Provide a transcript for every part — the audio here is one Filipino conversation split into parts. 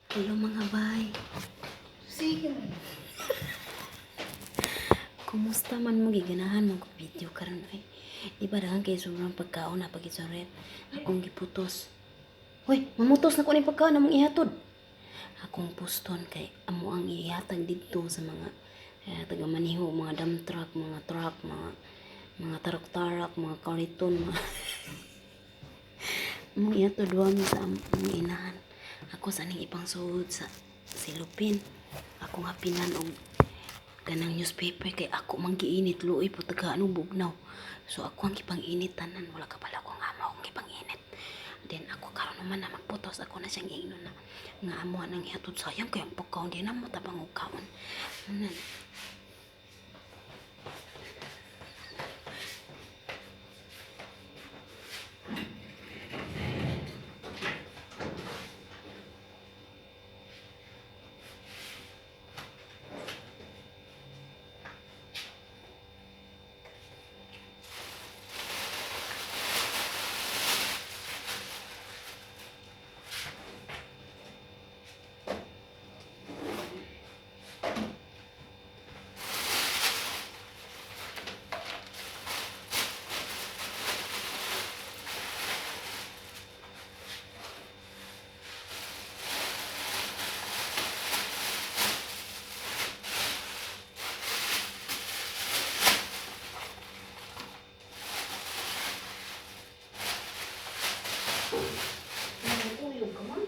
Hello mga bay. Sige. Kumusta man mo giganahan mo video karon ay. Di ba dahan kay sobrang pagkaon na pag-isoret. Akong giputos. Hoy, mamutos na ko ni pagkaon namong ihatod. Akong puston kay amo ang ihatag didto sa mga taga maniho, mga dump truck, mga tarak-tarak, mga kariton, mga mong ihatod wa mi sa among inahan. Ako sa ning ipang suod sa silupin. Ako nga pinan og kanang newspaper kay ako manggiinit luoy po taga anong bugnaw. So ako ang gipang-init tanan, wala ka pala ko nga mao ang gipang-init. Then ako karon naman na magputos ako na siyang ingnon na nga amo nang ihatod sayang kay ang pagkaon di na mo tabang og kaon. Uyog ka man.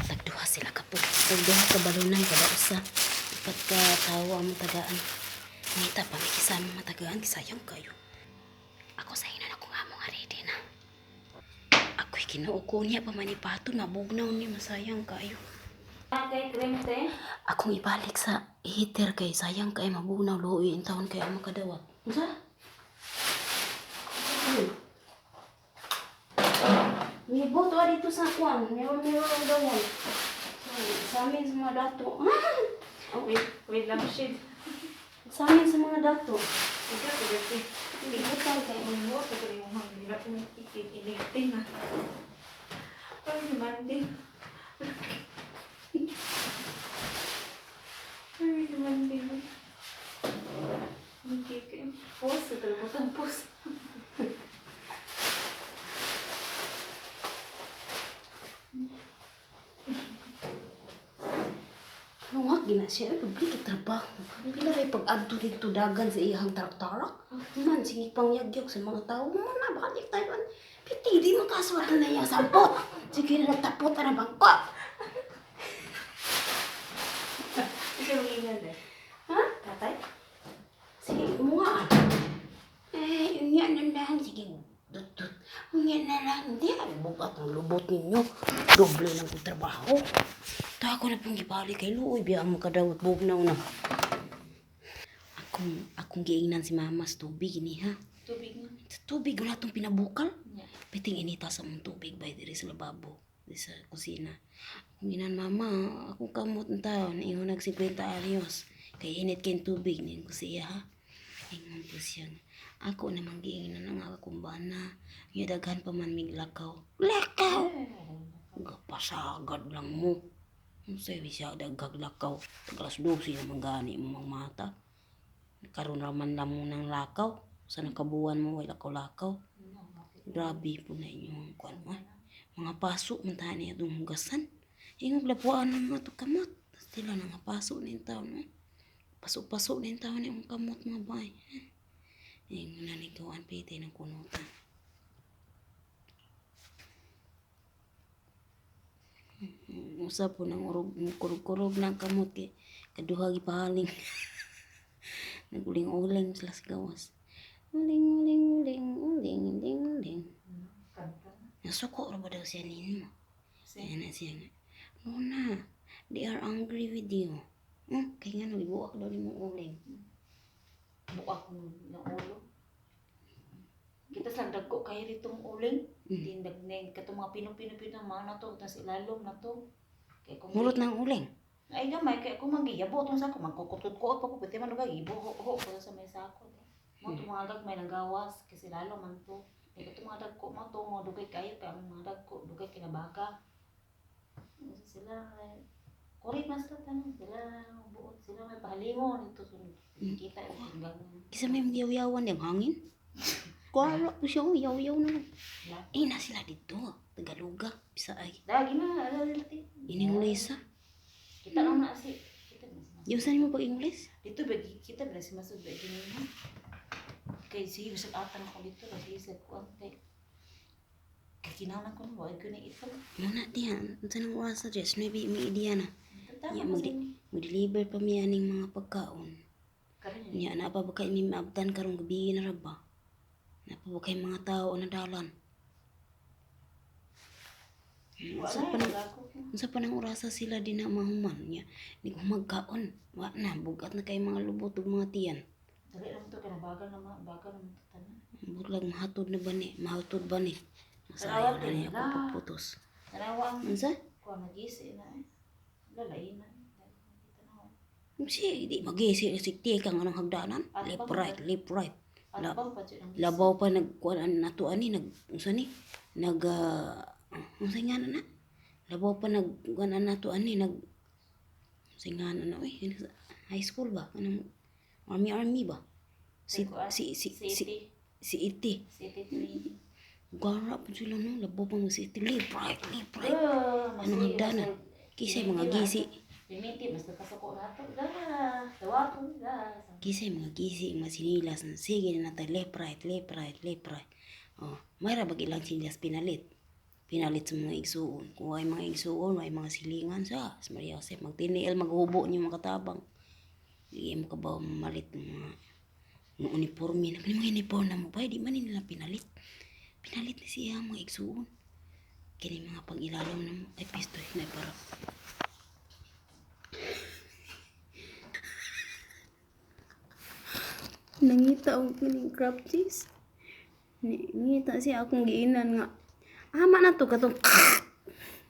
Tagduha sila kapag tagduha ka balunan kada usa. Ipat ka tawa mo tagaan. Ngita pa may kisama matagaan kisayang kayo. Ako sa ina na kung amo nga ready na. Ako'y kinuuko niya pa manipato mabugnaw ni masayang kayo. Kay kremte. Akong ibalik sa heater kay sayang kay mabugnaw luoy in taon kay amo kadawat. Unsa? May boto dito sa kwan. Meron ang dawon. Sa amin sa mga dato. Wait lang, shit. Sa amin sa mga dato. Sige, sige. Hindi ko tayo kay Ano mo, pagkali mo hang hirap mo initing na. Ay, demanding. Ay, demanding. Hindi kayo. Pus, talagang pus. Luwag gina siya, dubli trabaho. Pila ray pag-adto dito dagan sa iyang tarak-tarak. Man, sige pangyagyog sa mga tao. Na, balik tayo. Piti, di makaswat na niya sampot. Sige na nagtapot na bangko. Ikaw ang ingay eh. Ha? Tatay? Sige, umuha. Yun yan ang dahan. Sige, dut-dut. Yun yan na lang. Hindi, bukat ang lubot ninyo. Doble lang ang trabaho. Ito ako na pong gibalik kay Luoy. Biya ang makadawat bugnaw na. Akong giingnan si mama sa tubig ini ha. Tubig na. Sa tubig wala tong pinabukal. Yeah. Piting inita sa mong tubig bay diri sa lababo. Di sa kusina. Akong ginan mama, akong kamot ng taon. Ingon nag 50 anyos. Kay init kayong tubig ning kusiya ha. Ingon po siya. Ako namang giingnan ang akong bana. Yung daghan pa man mig lakaw. Lakaw! Gapasagad lang mo. Ang sabi siya daghag lakaw. Tagalas 12 naman gani mo mga mata. Karon raman lang mo ng lakaw. Sa nakabuan mo ay lakaw-lakaw. Grabe po na inyong kuan mo. Mga paso man tayo niya itong hugasan. Ingog lapuan ng mga kamot. Sila na nga paso na yung taon. Paso-paso na yung taon na yung kamot mga bay. Ingog na nikawan piti ng kunutan. Usa po ng kurog-kurog ng kamot kay kaduha gipahaling. Naguling-uling sila sa gawas. Uling. Kanta. Nasuko ra ba daw siya ninyo? Sige. Ayan na siya nga. Luna, they are angry with you. Kaya nga nalibuak daw ni mong uling. Buak ng ulo. Kita sa dagko kay ritong uling. Tindag na katong mga pinupinupin ng mga na to. Tapos ilalom na to. Kaya kung Mulot ng uling. ay gamay kaya kung manggiyabo itong sako. Magkukot-kukot pa ko. Pwede man nagagibo. Ho ko sa may sako. Mga itong mga dag may nagawas. Kasi lalo man to. Kaya itong mga dagko mo to. Mga dugay kayo. Kaya ang mga dagko. Dugay kinabaga. Sila kurit na sila tanong. Sila buot. Sila may pahalingon. Ito kita yung ganun. Isa may yaw-yawan yung hangin. Kuwara po siya, yaw-yaw naman. Na sila dito. Tagaluga. Bisa ay. Lagi na. Alati. Ining Lisa. Kita lang na si. Kita na si Masud. Yung saan mo pag-Ingles? Dito bagi kita na si Masud bagi niya. Kay sige bisag atang ko dito lagi sa kuan kay. Kay kinahanglan ko no ay ko na ito. Muna diyan. Saan ang oras sa dress? Maybe may idea na. Tama Ya, mo din. mag-deliver pa miya ning mga pagkaon. Karon Nya na pa ba kay mi maabtan karong gabi na ra ba? Na pa ba kay mga tao na dalan? Unsa pa nang orasa sila din na mahuman nya. Ni ko magkaon. Wa na bugat na kay mga lubot ug mga tiyan. Dali lang to kana bagal na bagal na tanan. Bulag mahatod na ba ni? Mahatod ba ni? Tarawa Sayang na niya din ako na. pagputos. Tanawa ang Unsa? kuan nagisi na eh. Lalay na. Si di magisi si tiya kang anong hagdanan. Left right. At bang pa jud ang Labaw pa nagkuan nato ani nag unsa ni? Nag unsa nga na? Labaw pa nagkuan nato ani nag unsa nga na high school ba? Anong army ba? Si iti. City 3. Gara pa sila no, labaw pa si iti. Left right. Anong hagdanan? Kisay mga gisi. Limiti mas nakasuko na to. Tawa ko da. Kisay mga gisi, mga sinilas. Sige na natin, left right. Oh, mayra bag ilang sinilas pinalit. Pinalit sa mga igsuon. Kung ay mga igsuon, may mga silingan sa Maria Jose. Magtiniel, maghubo niyo mga katabang. Hindi mo ka ba malit ng mga uniforme. Naman mga uniforme na mo ba? Di man nila pinalit. Pinalit na siya mga igsuon. Kaya mga pag-ilalam na mo. Ay, pisto na para. Nangita og kining crab cheese. Nangita siya akong giinan nga. Ama na to katong.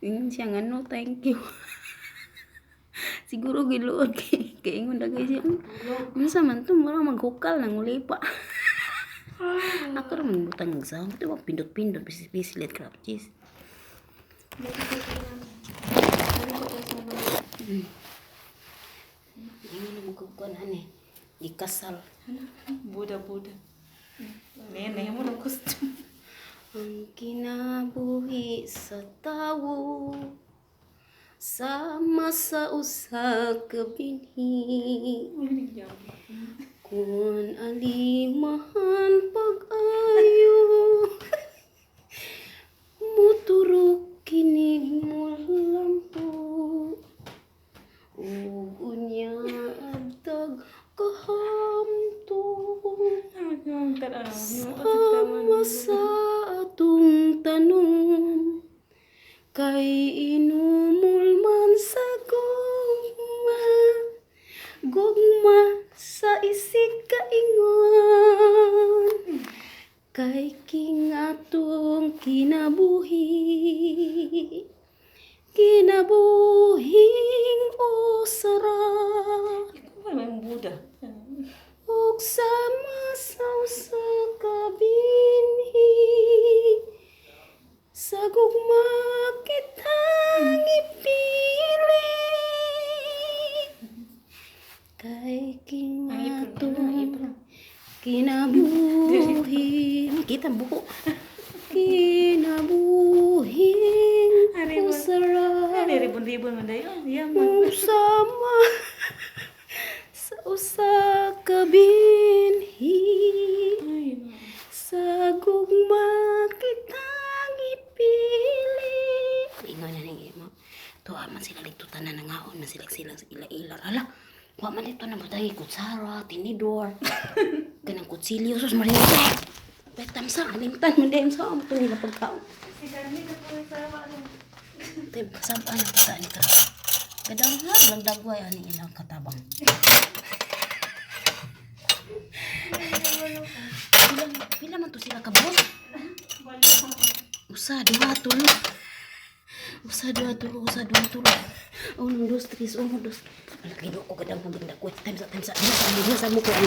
Ingon siya nga no, thank you. Siguro giluod kay ingon dagay siya. Unsa man to mura maghukal nang uli pa. Ako ra man butang sa. Ito ba pindot-pindot bislit crab cheese. Ingon mo kukuan ani. Ikasal. Buda. Nene mo ng costume. Ang kinabuhi sa tawo sama sa usa ka binhi kun alimahan pag-ayo muturok kinig mo lampo ug unya agtag kahamto sama sa atong tanom kay inumol man sa Kinabuhi. Kita buho. Kinabuhing masarap. Ribon-ribon man dayon. Yaman. Sama sa usa ka binhi. Ay, no. Sa gugma kitang ipili. Ingon na ning imo. Tuwa man sila dito tanan nangaon man sila sa ila-ila. Ala, wa man dito na butangi kutsara, tinidor. Kanang kutsilyo sus marinda. Betam sa alimtan man din sa amo nila pagkaon. Si Dani na po sa ano. Tay kasabaan ang kita ni ka. Kadang lang dagway ani ilang katabang. Pila man to sila kabot? Usa, dua, tulo. Usa, dua, tulo. 1, 2, 3. 1, 2, 3. Malaki do ko kadang pagdakwet. Time sa mo ko ang